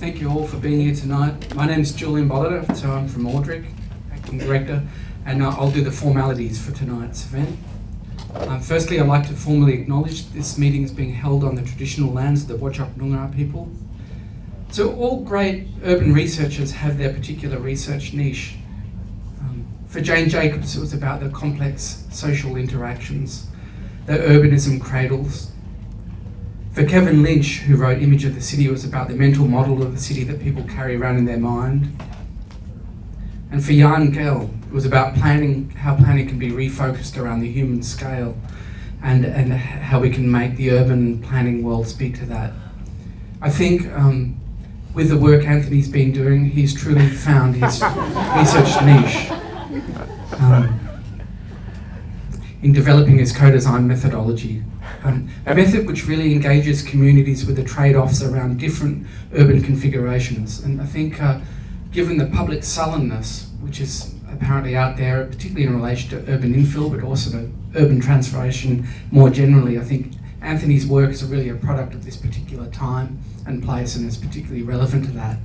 Thank you all for being here tonight. My name is Julian Bollitter, so I'm from Audric, Acting Director, and I'll do the formalities for tonight's event. Firstly, I'd like to formally acknowledge this meeting is being held on the traditional lands of the Whadjuk Noongar people. So all great urban researchers have their particular research niche. For Jane Jacobs, it was about the complex social interactions that urbanism cradles. For Kevin Lynch, who wrote Image of the City, it was about the mental model of the city that people carry around in their mind. And for Jan Gehl, it was about how planning can be refocused around the human scale and how we can make the urban planning world speak to that. I think with the work Anthony's been doing, he's truly found his research niche in developing his co-design methodology. A method which really engages communities with the trade-offs around different urban configurations. And I think given the public sullenness, which is apparently out there, particularly in relation to urban infill, but also to urban transformation more generally, I think Anthony's work is really a product of this particular time and place and is particularly relevant to that.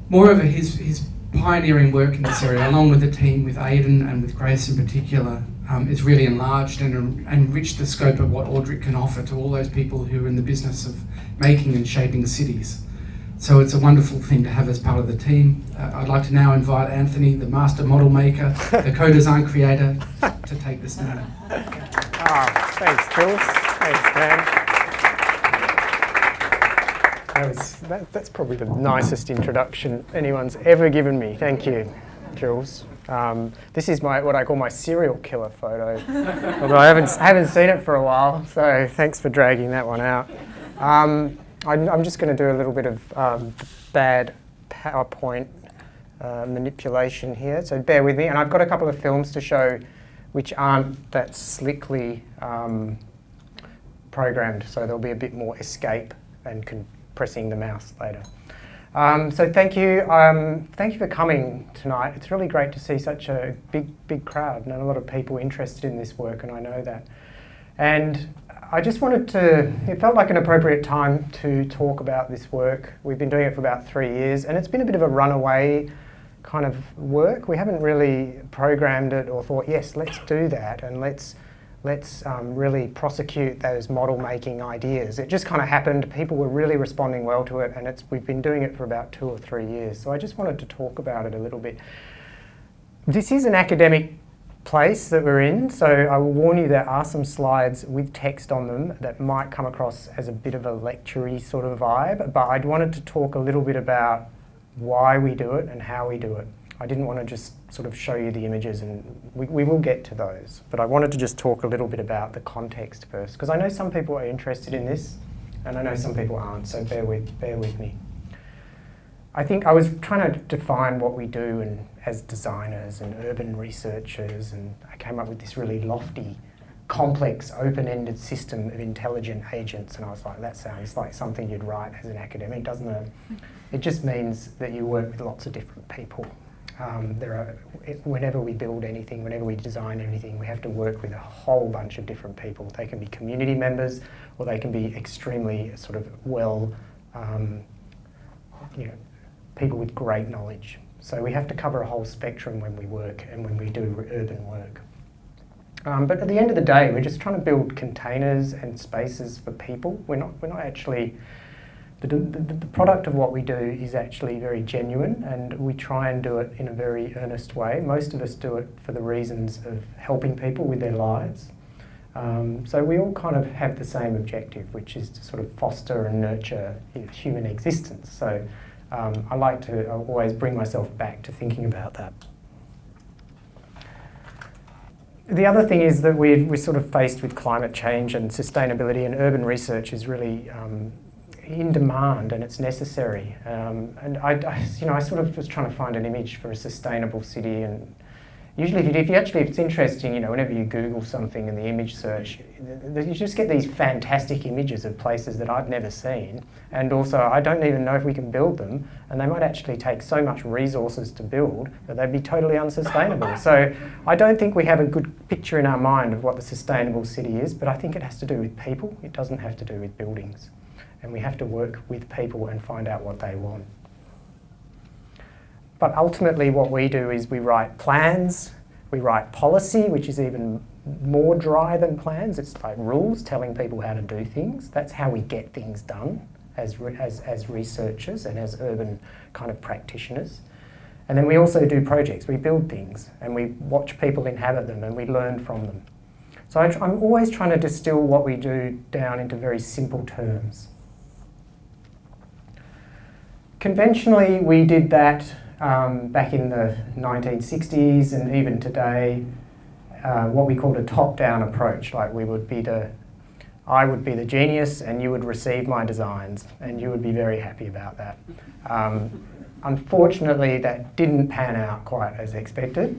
Moreover, his pioneering work in this area, along with the team, with Aidan and with Grace in particular, is really enlarged and enriched the scope of what Audric can offer to all those people who are in the business of making and shaping cities. So it's a wonderful thing to have as part of the team. I'd like to now invite Anthony, the master model maker, the co-design creator, to take the stand. Thanks, Jules. Thanks, Dan. That's probably the nicest introduction anyone's ever given me. Thank you, Jules. This is what I call my serial killer photo, although I haven't seen it for a while, so thanks for dragging that one out. I'm just going to do a little bit of bad PowerPoint manipulation here, so bear with me. And I've got a couple of films to show which aren't that slickly programmed, so there'll be a bit more escape and pressing the mouse later. So thank you for coming tonight. It's really great to see such a big crowd and a lot of people interested in this work, and I know that. And I just it felt like an appropriate time to talk about this work. We've been doing it for about 3 years, and it's been a bit of a runaway kind of work. We haven't really programmed it or thought, yes, let's do that, and let's really prosecute those model-making ideas. It just kind of happened. People were really responding well to it, and we've been doing it for about 2 or 3 years. So I just wanted to talk about it a little bit. This is an academic place that we're in, so I will warn you there are some slides with text on them that might come across as a bit of a lecture-y sort of vibe, but I wanted to talk a little bit about why we do it and how we do it. I didn't want to just sort of show you the images, and we will get to those, but I wanted to just talk a little bit about the context first, because I know some people are interested in this, and I know some people aren't, so bear with me. I think I was trying to define what we do as designers and urban researchers, and I came up with this really lofty, complex, open-ended system of intelligent agents, and I was like, that sounds like something you'd write as an academic, doesn't it? It just means that you work with lots of different people. Whenever we build anything, whenever we design anything, we have to work with a whole bunch of different people. They can be community members, or they can be extremely sort of people with great knowledge. So we have to cover a whole spectrum when we work and when we do urban work. But at the end of the day, we're just trying to build containers and spaces for people. We're not actually. The product of what we do is actually very genuine, and we try and do it in a very earnest way. Most of us do it for the reasons of helping people with their lives. So we all kind of have the same objective, which is to sort of foster and nurture human existence. So I like to always bring myself back to thinking about that. The other thing is that we're sort of faced with climate change and sustainability, and urban research is really in demand, and it's necessary. And I sort of was trying to find an image for a sustainable city, and usually if it's interesting, whenever you Google something in the image search, you just get these fantastic images of places that I'd never seen, and also I don't even know if we can build them, and they might actually take so much resources to build that they'd be totally unsustainable. So I don't think we have a good picture in our mind of what the sustainable city is, but I think it has to do with people. It doesn't have to do with buildings. and we have to work with people and find out what they want. But ultimately what we do is we write plans, we write policy, which is even more dry than plans. It's like rules telling people how to do things. That's how we get things done as researchers and as urban kind of practitioners. And then we also do projects. We build things and we watch people inhabit them and we learn from them. So I'm always trying to distill what we do down into very simple terms. Conventionally, we did that back in the 1960s and even today, what we called a top-down approach. Like I would be the genius and you would receive my designs and you would be very happy about that. Unfortunately, that didn't pan out quite as expected.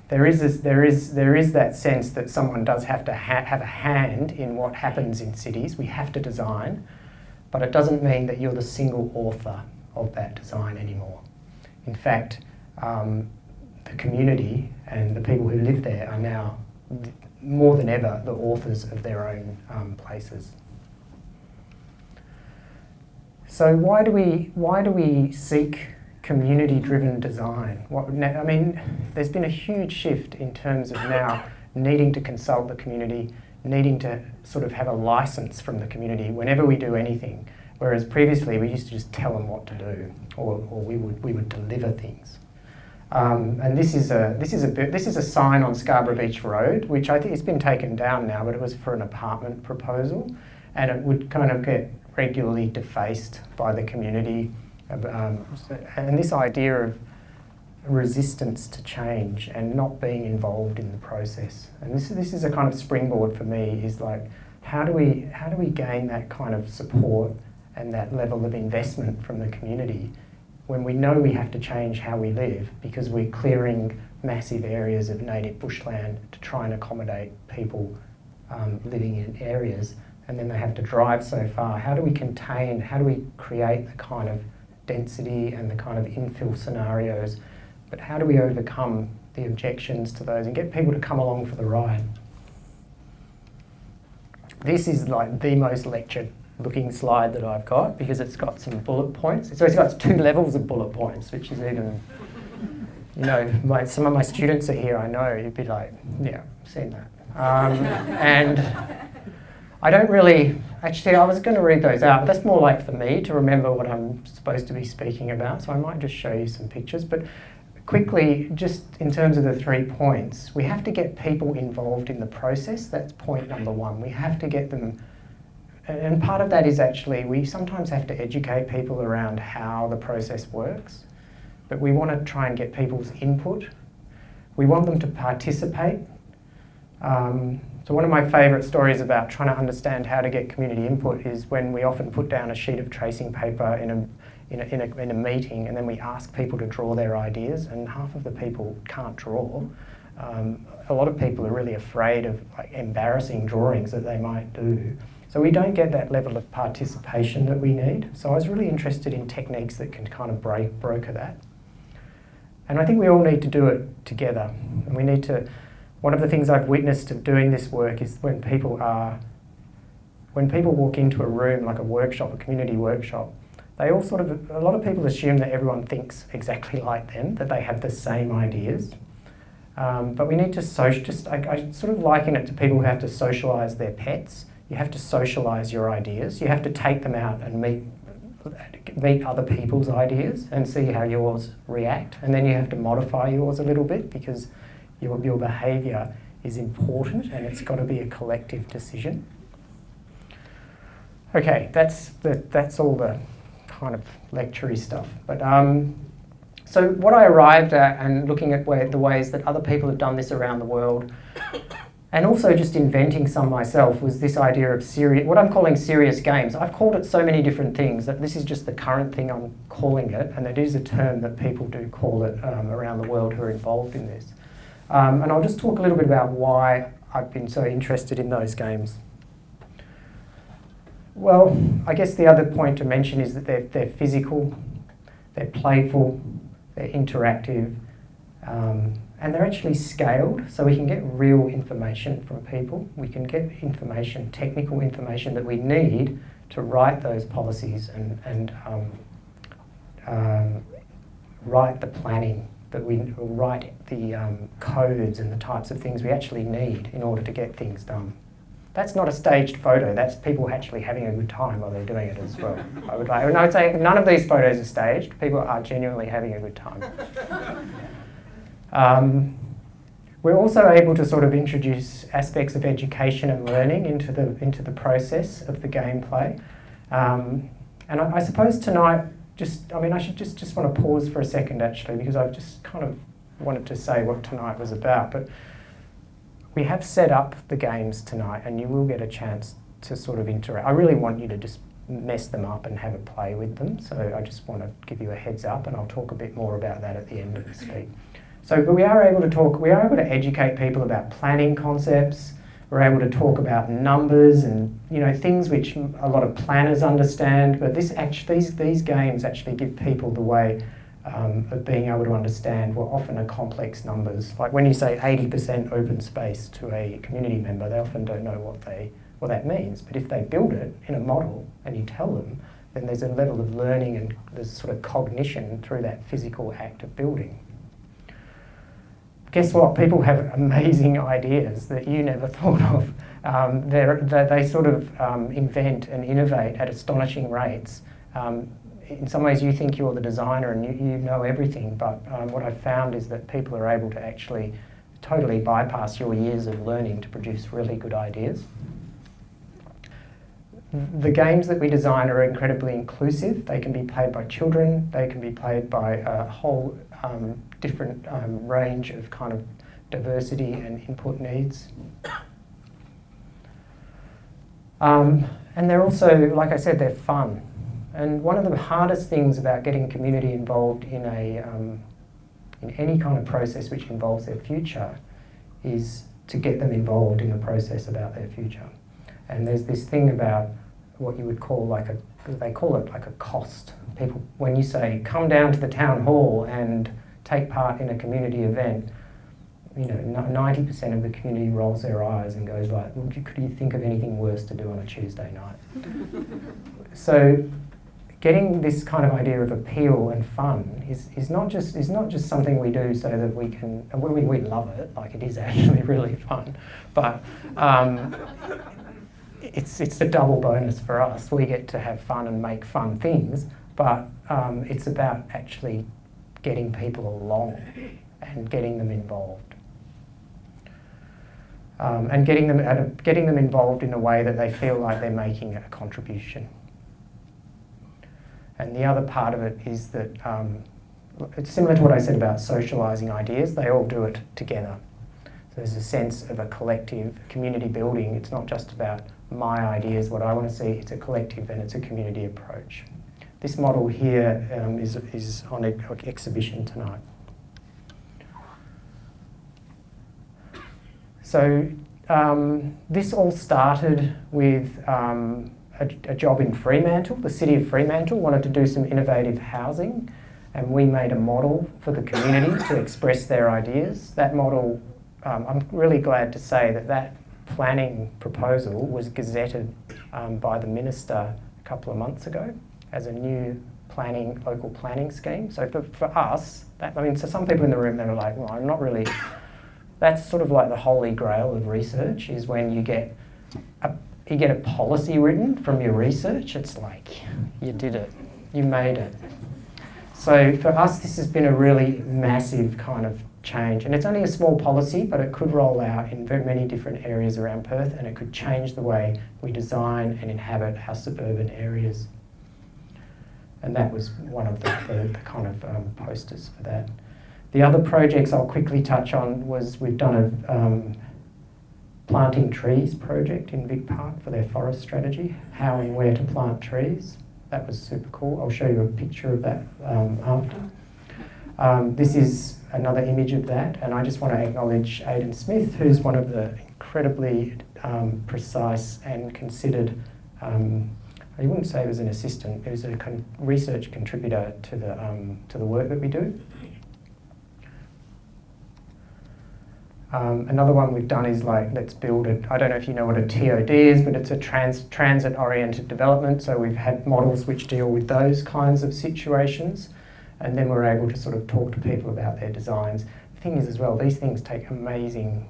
There is that sense that someone does have to have a hand in what happens in cities. We have to design, but it doesn't mean that you're the single author of that design anymore. In fact, the community and the people who live there are now more than ever the authors of their own places. So why do we seek community-driven design? I mean, there's been a huge shift in terms of now needing to consult the community, needing to sort of have a license from the community whenever we do anything. Whereas previously we used to just tell them what to do, or we would deliver things. And this is a sign on Scarborough Beach Road, which I think it's been taken down now, but it was for an apartment proposal, and it would kind of get regularly defaced by the community. And this idea of resistance to change and not being involved in the process. And this is a kind of springboard for me, is like, how do we gain that kind of support and that level of investment from the community when we know we have to change how we live because we're clearing massive areas of native bushland to try and accommodate people living in areas, and then they have to drive so far. How do we contain, how do we create the kind of density and the kind of infill scenarios, but how do we overcome the objections to those and get people to come along for the ride? This is like the most lecture looking slide that I've got because it's got some bullet points. So it's got 2 levels of bullet points, which is even, you know, some of my students are here, I know, you'd be like, yeah, I've seen that. And I don't really, actually I was going to read those out, but that's more like for me to remember what I'm supposed to be speaking about, so I might just show you some pictures. But quickly, just in terms of the 3 points, we have to get people involved in the process. That's point number 1. We have to get them, and part of that is actually we sometimes have to educate people around how the process works, but we want to try and get people's input. We want them to participate. So one of my favourite stories about trying to understand how to get community input is when we often put down a sheet of tracing paper in a meeting, and then we ask people to draw their ideas, and half of the people can't draw. A lot of people are really afraid of like embarrassing drawings that they might do. So we don't get that level of participation that we need. So I was really interested in techniques that can kind of broker that. And I think we all need to do it together. And we need to, one of the things I've witnessed of doing this work is when people walk into a room, like a workshop, a community workshop, they all sort of, a lot of people assume that everyone thinks exactly like them, that they have the same ideas. But we need to I sort of liken it to people who have to socialise their pets. You have to socialise your ideas. You have to take them out and meet other people's ideas and see how yours react. And then you have to modify yours a little bit because your behaviour is important and it's got to be a collective decision. Okay, that's all the kind of lecture-y stuff. But so what I arrived at, and looking at the ways that other people have done this around the world, and also just inventing some myself, was this idea of what I'm calling serious games. I've called it so many different things that this is just the current thing I'm calling it, and it is a term that people do call it around the world who are involved in this. And I'll just talk a little bit about why I've been so interested in those games. Well, I guess the other point to mention is that they're physical, they're playful, they're interactive, and they're actually scaled, so we can get real information from people. We can get information, technical information that we need to write those policies and write the planning, that we write the codes and the types of things we actually need in order to get things done. That's not a staged photo, that's people actually having a good time while they're doing it as well. I would say none of these photos are staged, people are genuinely having a good time. We're also able to sort of introduce aspects of education and learning into the process of the gameplay. And I suppose tonight, I should just want to pause for a second actually, because I've just kind of wanted to say what tonight was about. But we have set up the games tonight and you will get a chance to sort of interact. I really want you to just mess them up and have a play with them. So I just want to give you a heads up, and I'll talk a bit more about that at the end of the speech. But we are able to educate people about planning concepts. We're able to talk about numbers and things which a lot of planners understand. But these games actually give people the way of being able to understand what often are complex numbers. Like when you say 80% open space to a community member, they often don't know what that means. But if they build it in a model and you tell them, then there's a level of learning and there's sort of cognition through that physical act of building. Guess what? People have amazing ideas that you never thought of. They sort of invent and innovate at astonishing rates. In some ways you think you're the designer and you know everything, but what I've found is that people are able to actually totally bypass your years of learning to produce really good ideas. The games that we design are incredibly inclusive. They can be played by children, they can be played by a whole different range of kind of diversity and input needs. And they're also, like I said, they're fun. And one of the hardest things about getting community involved in any kind of process which involves their future is to get them involved in a process about their future. And there's this thing about what you would call they call it like a cost. People, when you say, come down to the town hall and take part in a community event, 90% of the community rolls their eyes and goes like, well, could you think of anything worse to do on a Tuesday night? So getting this kind of idea of appeal and fun is not just something we do so that we can, and we love it, like it is actually really fun, but it's a double bonus for us. We get to have fun and make fun things, but it's about actually getting people along and getting them involved. And getting them involved in a way that they feel like they're making a contribution. And the other part of it is that it's similar to what I said about socialising ideas. They all do it together. So there's a sense of a collective community building. It's not just about my ideas, what I want to see. It's a collective and it's a community approach. This model here is on exhibition tonight. So this all started with a job in Fremantle. The city of Fremantle wanted to do some innovative housing, and we made a model for the community to express their ideas. That model, I'm really glad to say that planning proposal was gazetted by the minister a couple of months ago as a new local planning scheme. So for us, so some people in the room, they were like, well, I'm not really, that's sort of like the holy grail of research, is when you get a policy written from your research. It's like, you did it, you made it. So for us, this has been a really massive kind of change. And it's only a small policy, but it could roll out in very many different areas around Perth, and it could change the way we design and inhabit our suburban areas. And that was one of the kind of posters for that. The other projects I'll quickly touch on was we've done a planting trees project in Vic Park for their forest strategy, how and where to plant trees. That was super cool. I'll show you a picture of that after. This is another image of that, and I just want to acknowledge Aidan Smith, who's one of the incredibly precise and considered, I wouldn't say he was an assistant, he was a research contributor to the work that we do. Another one we've done is like, let's build it. I don't know if you know what a TOD is, but it's a transit-oriented development. So we've had models which deal with those kinds of situations, and then we're able to sort of talk to people about their designs. The thing is as well, these things take amazing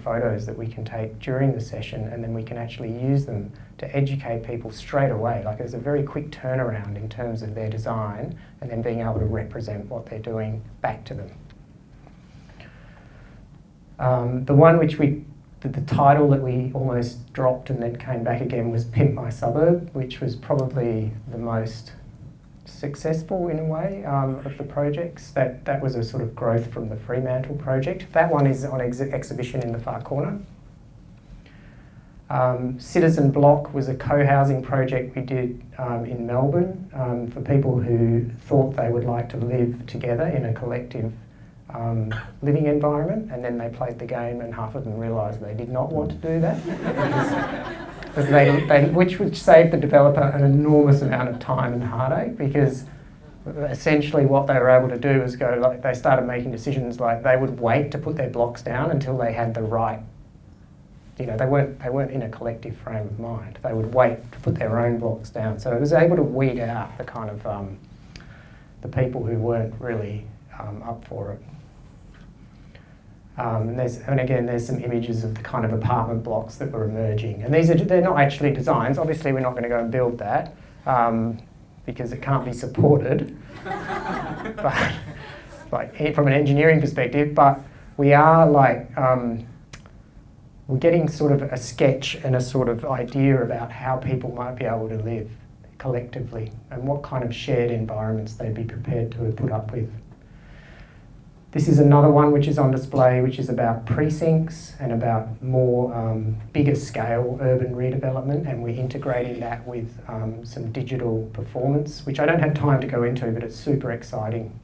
photos that we can take during the session, and then we can actually use them to educate people straight away. Like, there's a very quick turnaround in terms of their design and then being able to represent what they're doing back to them. The one which the title that we almost dropped and then came back again was Pimp My Suburb, which was probably the most successful in a way of the projects. That was a sort of growth from the Fremantle project. That one is on exhibition in the far corner. Citizen Block was a co-housing project we did in Melbourne for people who thought they would like to live together in a collective living environment, and then they played the game and half of them realised they did not want to do that. Which saved the developer an enormous amount of time and heartache, because essentially what they were able to do was go, like, they started making decisions like they would wait to put their blocks down until they had the right, you know, they weren't in a collective frame of mind. They would wait to put their own blocks down. So it was able to weed out the kind of the people who weren't really up for it. And again, there's some images of the kind of apartment blocks that were emerging. And they're not actually designs. Obviously, we're not going to go and build that because it can't be supported but, like, from an engineering perspective. But we are like, we're getting sort of a sketch and a sort of idea about how people might be able to live collectively and what kind of shared environments they'd be prepared to put up with. This is another one which is on display, which is about precincts and about more bigger scale urban redevelopment, and we're integrating that with some digital performance, which I don't have time to go into, but it's super exciting.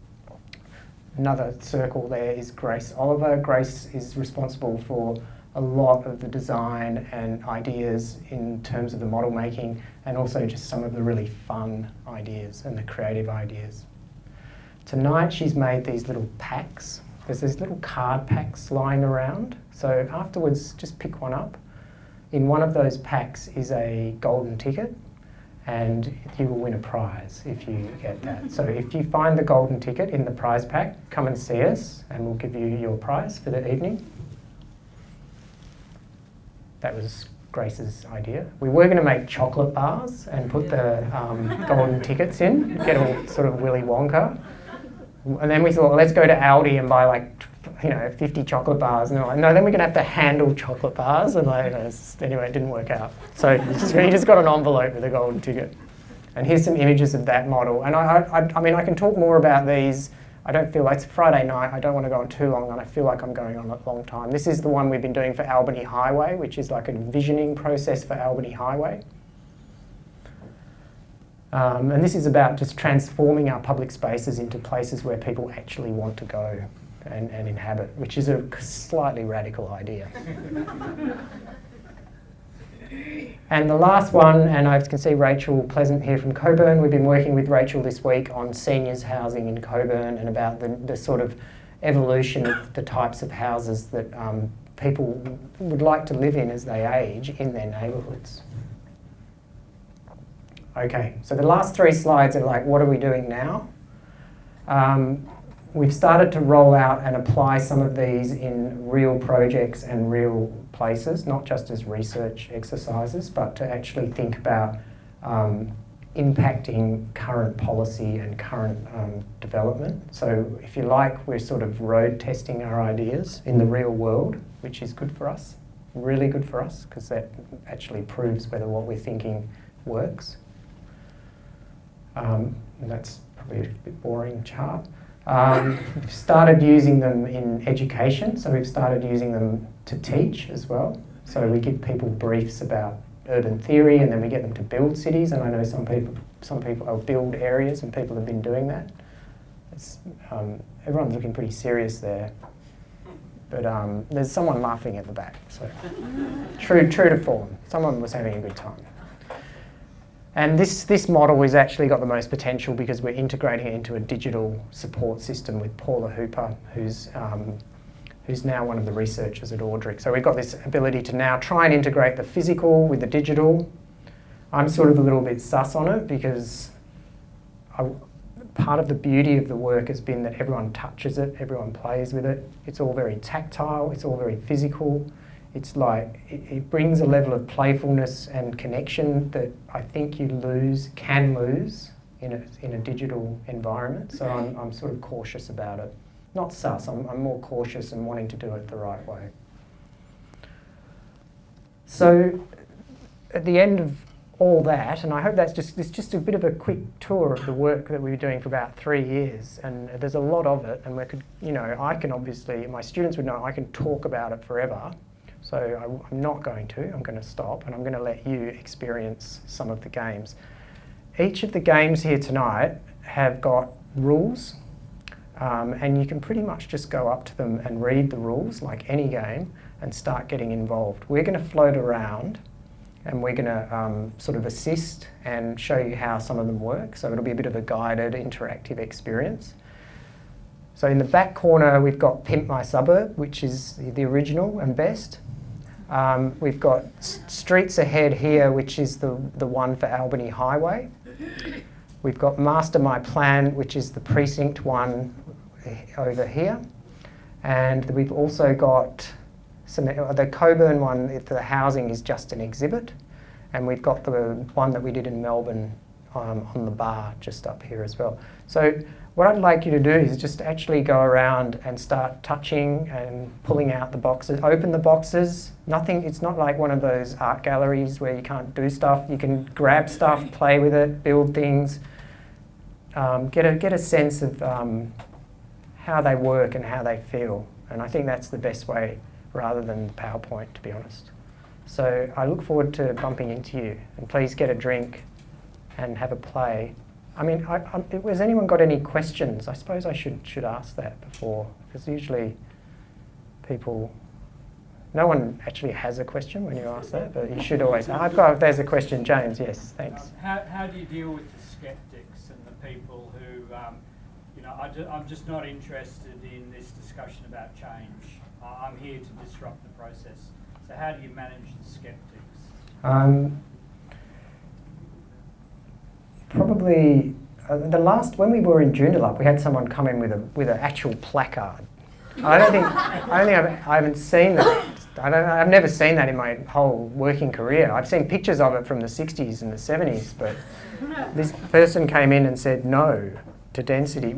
Another circle there is Grace Oliver. Grace is responsible for a lot of the design and ideas in terms of the model making, and also just some of the really fun ideas and the creative ideas. Tonight she's made these little packs. There's these little card packs lying around. So afterwards, just pick one up. In one of those packs is a golden ticket, and you will win a prize if you get that. So if you find the golden ticket in the prize pack, come and see us and we'll give you your prize for the evening. That was Grace's idea. We were going to make chocolate bars and put the golden tickets in, get all sort of Willy Wonka. And then we thought, well, let's go to Aldi and buy like, 50 chocolate bars. And they're like, no, then we're going to have to handle chocolate bars. And like, anyway, it didn't work out. So you just got an envelope with a golden ticket. And here's some images of that model. And I mean, I can talk more about these. I don't feel like it's Friday night. I don't want to go on too long, and I feel like I'm going on a long time. This is the one we've been doing for Albany Highway, which is like a visioning process for Albany Highway. And this is about just transforming our public spaces into places where people actually want to go and inhabit, which is a slightly radical idea. And the last one, and I can see Rachel Pleasant here from Coburn. We've been working with Rachel this week on seniors housing in Coburn and about the sort of evolution of the types of houses that people would like to live in as they age in their neighbourhoods. Okay, so the last three slides are like, what are we doing now? We've started to roll out and apply some of these in real projects and real places, not just as research exercises, but to actually think about impacting current policy and current development. So if you like, we're sort of road testing our ideas in the real world, which is good for us, really good for us, because that actually proves whether what we're thinking works. And that's probably a bit boring chart. We've started using them in education, so we've started using them to teach as well. So we give people briefs about urban theory, and then we get them to build cities. And I know some people build areas, and people have been doing that. Everyone's looking pretty serious there, but there's someone laughing at the back. So true to form. Someone was having a good time. And this model has actually got the most potential because we're integrating it into a digital support system with Paula Hooper, who's who's now one of the researchers at Audric. So we've got this ability to now try and integrate the physical with the digital. I'm sort of a little bit sus on it because part of the beauty of the work has been that everyone touches it, everyone plays with it. It's all very tactile, it's all very physical. It's like, it brings a level of playfulness and connection that I think you can lose in a digital environment. So I'm sort of cautious about it. Not sus, I'm more cautious and wanting to do it the right way. So at the end of all that, and I hope it's just a bit of a quick tour of the work that we were doing for about 3 years, and there's a lot of it, and we could, I can obviously, my students would know I can talk about it forever, so I'm not going to, I'm going to stop, and I'm going to let you experience some of the games. Each of the games here tonight have got rules, and you can pretty much just go up to them and read the rules, like any game, and start getting involved. We're going to float around, and we're going to sort of assist and show you how some of them work. So it'll be a bit of a guided, interactive experience. So in the back corner, we've got Pimp My Suburb, which is the original and best. We've got Streets Ahead here, which is the one for Albany Highway. We've got Master My Plan, which is the precinct one over here. And we've also got the Coburn one for the housing is just an exhibit, and we've got the one that we did in Melbourne on the bar just up here as well. So what I'd like you to do is just actually go around and start touching and pulling out the boxes, open the boxes. Nothing, it's not like one of those art galleries where you can't do stuff. You can grab stuff, play with it, build things, get a sense of how they work and how they feel. And I think that's the best way, rather than the PowerPoint, to be honest. So I look forward to bumping into you, and please get a drink and have a play. I mean, has anyone got any questions? I suppose I should ask that before, because usually people, no one actually has a question when you ask that, but you should always, there's a question, James, yes, thanks. How do you deal with the skeptics and the people who, I'm just not interested in this discussion about change. I'm here to disrupt the process. So how do you manage the skeptics? Probably when we were in Joondalup, we had someone come in with an actual placard. I haven't seen that. I've never seen that in my whole working career. I've seen pictures of it from the 60s and the 70s, but this person came in and said no to density.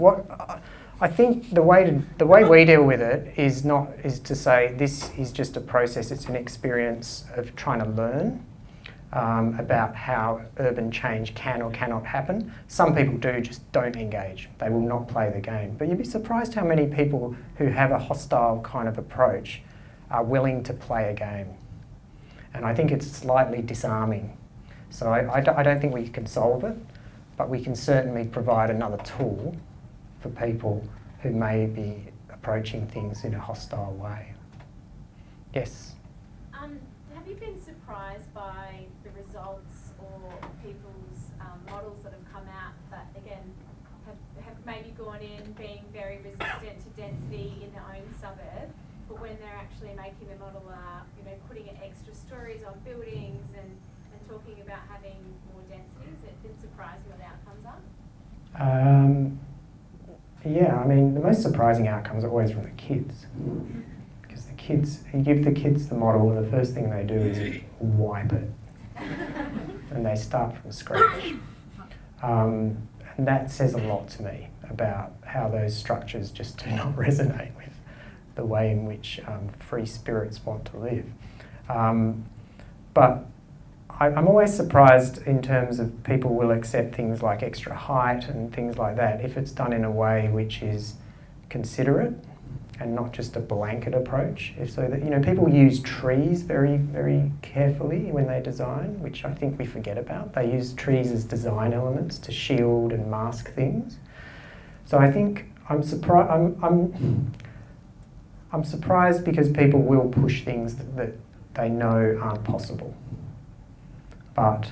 I think the way we deal with it is to say this is just a process. It's an experience of trying to learn about how urban change can or cannot happen. Some people just don't engage. They will not play the game. But you'd be surprised how many people who have a hostile kind of approach are willing to play a game. And I think it's slightly disarming. So I don't think we can solve it, but we can certainly provide another tool for people who may be approaching things in a hostile way. Yes? Have you been surprised by the results or people's models that have come out that, again, have maybe gone in being very resistant to density in their own suburb, but when they're actually making the model putting in extra stories on buildings and talking about having more densities, it surprised you what the outcomes are? Yeah, I mean, the most surprising outcomes are always from the kids. Because you give the kids the model, and the first thing they do is wipe it. And they start from scratch. And that says a lot to me about how those structures just do not resonate with the way in which free spirits want to live. But I'm always surprised in terms of people will accept things like extra height and things like that if it's done in a way which is considerate and not just a blanket approach. People use trees very, very carefully when they design, which I think we forget about. They use trees as design elements to shield and mask things. So I think I'm surprised because people will push things that they know aren't possible. But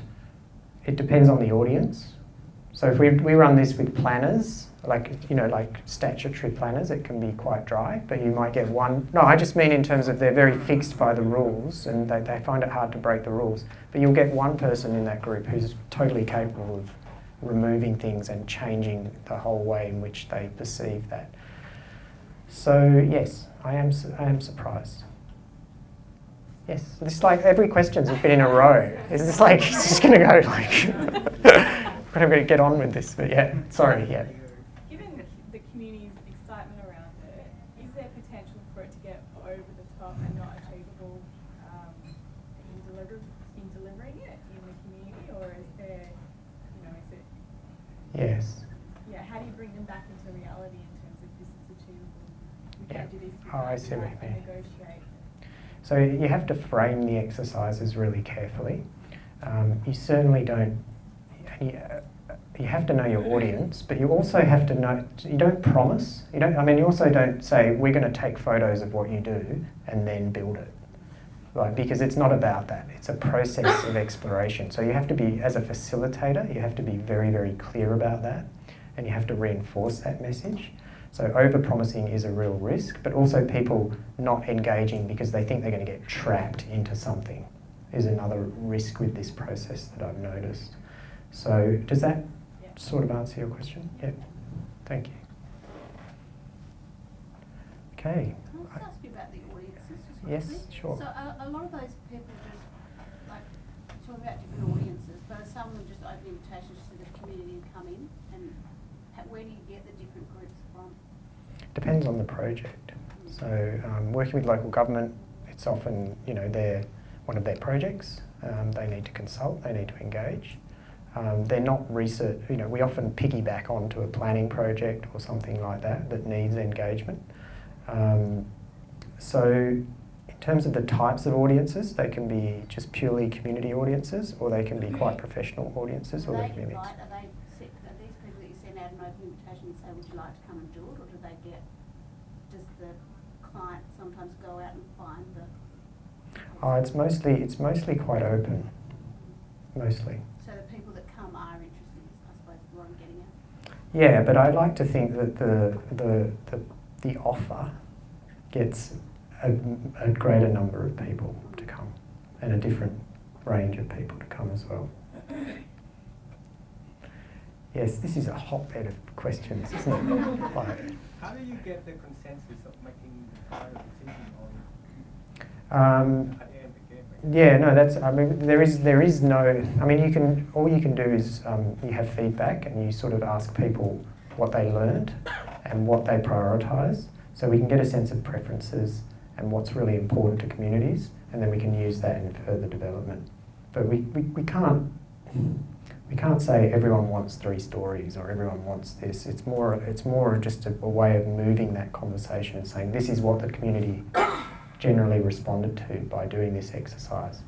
it depends on the audience. So if we run this with planners, like statutory planners, it can be quite dry, but you might get one. No, I just mean in terms of they're very fixed by the rules and they find it hard to break the rules. But you'll get one person in that group who's totally capable of removing things and changing the whole way in which they perceive that. So yes, I am surprised. Yes, it's like every question's been in a row. It's just like, it's just going to go like, I'm going to get on with this, but yeah, sorry, yeah. Given the community's excitement around it, is there potential for it to get over the top and not achievable in delivering it in the community, or is there, is it? Yes. Yeah, how do you bring them back into reality in terms of this is achievable? We Yeah. can't do this. Oh, I see what you mean. Negotiate. So you have to frame the exercises really carefully. You certainly don't. You have to know your audience, but you also have to know. You don't promise. You also don't say we're going to take photos of what you do and then build it, right? Because it's not about that. It's a process of exploration. So you have to be, as a facilitator, you have to be very, very clear about that, and you have to reinforce that message. So over-promising is a real risk, but also people not engaging because they think they're going to get trapped into something is another risk with this process that I've noticed. So does that sort of answer your question? Yeah. Thank you. Okay. Can I ask you about the audiences? Just Yes, quickly? sure. So a lot of those people just like talk about different audiences, but some of them just open invitations to the community and come in. And where do you get the different groups from? Depends on the project. So working with local government, it's often they're one of their projects. They need to consult. They need to engage. They're not research. We often piggyback onto a planning project or something like that needs engagement. So in terms of the types of audiences, they can be just purely community audiences, or they can be quite professional audiences, or they can be mixed. Are these people that you send out an open invitation and say, would you like to come and do it, or do they get? Does the client sometimes go out and find the? Oh, it's mostly quite open. Mostly. So the people that come are interested, I suppose, is what I'm getting at. Yeah, but I like to think that the offer gets a greater number of people to come, and a different range of people to come as well. Yes, this is a hotbed of questions, isn't it? Like, how do you get the consensus of making the final decision on? Yeah, no, there is no. All you can do is you have feedback and you sort of ask people what they learned and what they prioritise, so we can get a sense of preferences and what's really important to communities, and then we can use that in further development. But we can't say everyone wants 3 stories or everyone wants this. It's more just a way of moving that conversation and saying this is what the community generally responded to by doing this exercise.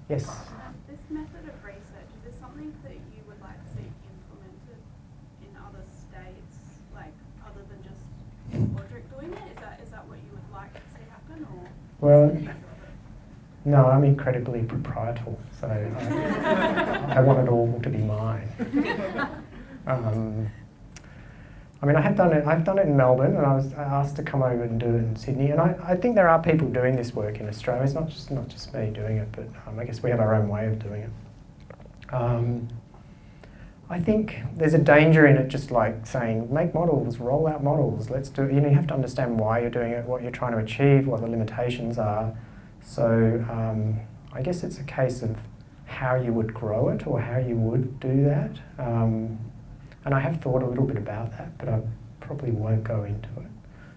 Yes? This method of research, is this something that you would like to see implemented in other states, like other than just Audric doing it? Is that what you would like to see happen, or? Well, no, I'm incredibly proprietal, so I want it all to be mine. I've done it in Melbourne, and I was asked to come over and do it in Sydney. And I think there are people doing this work in Australia. It's not just me doing it, but I guess we have our own way of doing it. I think there's a danger in it, just like saying, make models, roll out models, let's do it. You have to understand why you're doing it, what you're trying to achieve, what the limitations are. So I guess it's a case of how you would grow it or how you would do that. And I have thought a little bit about that, but I probably won't go into it.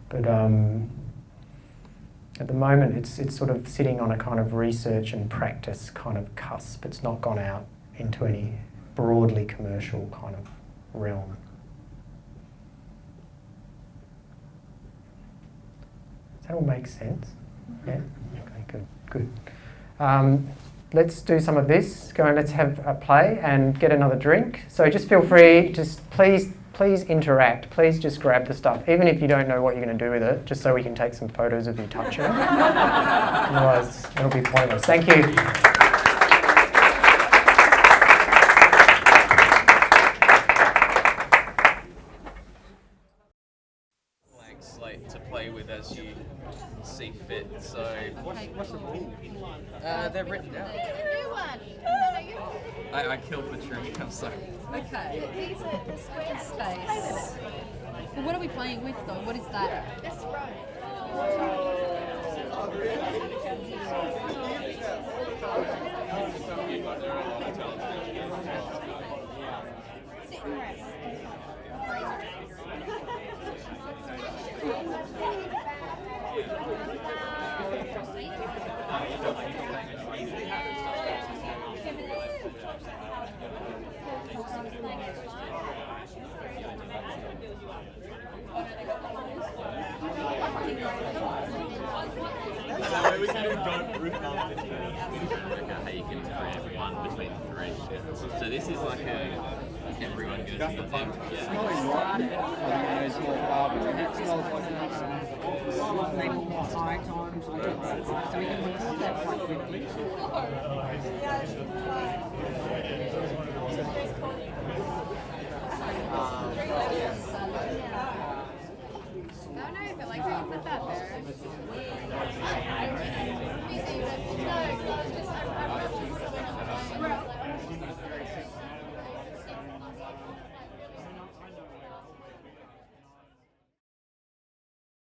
But at the moment, it's sort of sitting on a kind of research and practice kind of cusp. It's not gone out into any broadly commercial kind of realm. Does that all make sense? Yeah? Okay, good. Let's do some of this. Go and let's have a play and get another drink. So just feel free, just please interact. Please just grab the stuff, even if you don't know what you're going to do with it, just so we can take some photos of you touching it. Otherwise, it'll be pointless. Thank you. killed the tree. I'm sorry. Okay. These are the square Space. Well, what are we playing with though? What is that? This row. Sit and rest. So we can go roof how you can create one between three. So this is like a everyone goes to the thing. It's not in rotten. It's more carbon. It smells like maple moss high times. So we can record that quite quickly. No, I feel like we can put that there.